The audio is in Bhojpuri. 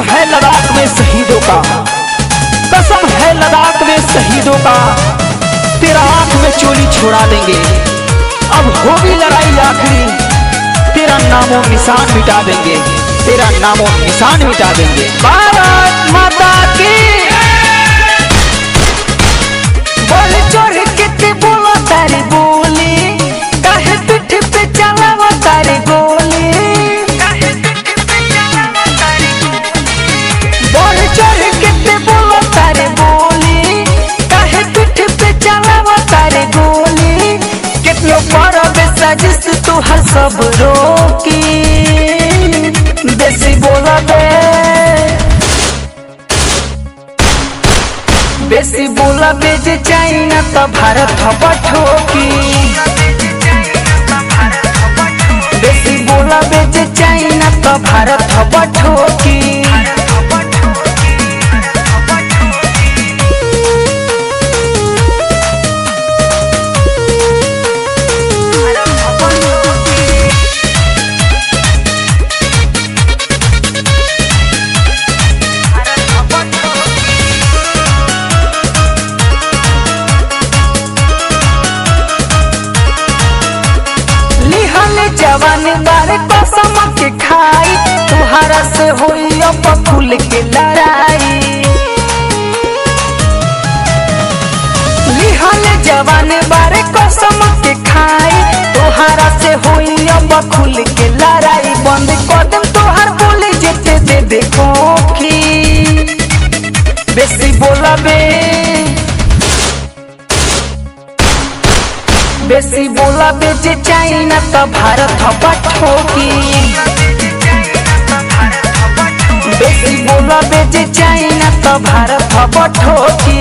कसम है लद्दाख में शहीदों का, कसम है लद्दाख में शहीदों का, तेरा आंख में चोली छोड़ा देंगे। अब होगी लड़ाई आखिरी, तेरा नामो निशान मिटा देंगे, तेरा नामो निशान मिटा देंगे। भारत माता की बोल चोर के बोला तारी बोली, काहे पीठ पे चलावा तारी गोली, बोल चोर के बोला तारी बोली, काहे पीठ पे चलावा तारी गोली। कितनो पर बेसाजिश तू हर सब रोकी, बेसी बोला बे, बेसी बोला बेजे चाइना तो भारत हवा ठोकी, बेसी बोला बेजे चाइना तो भारत हवा ठोकी। जवान बारे कसम के खाई, तुहारा से होई अब खुल के लड़ाई। लिहल जवान बारे कसम के खाई, तुहारा से होई अब खुल के लड़ाई। बंद कदम तुहार बोले जेते दे देखो की, बेसी बोला बे, बेसी बोला बेजे चाइना तो भारत हवा ठोकी, बेसी बोला बेजे चाइना तो भारत हवा ठोकी।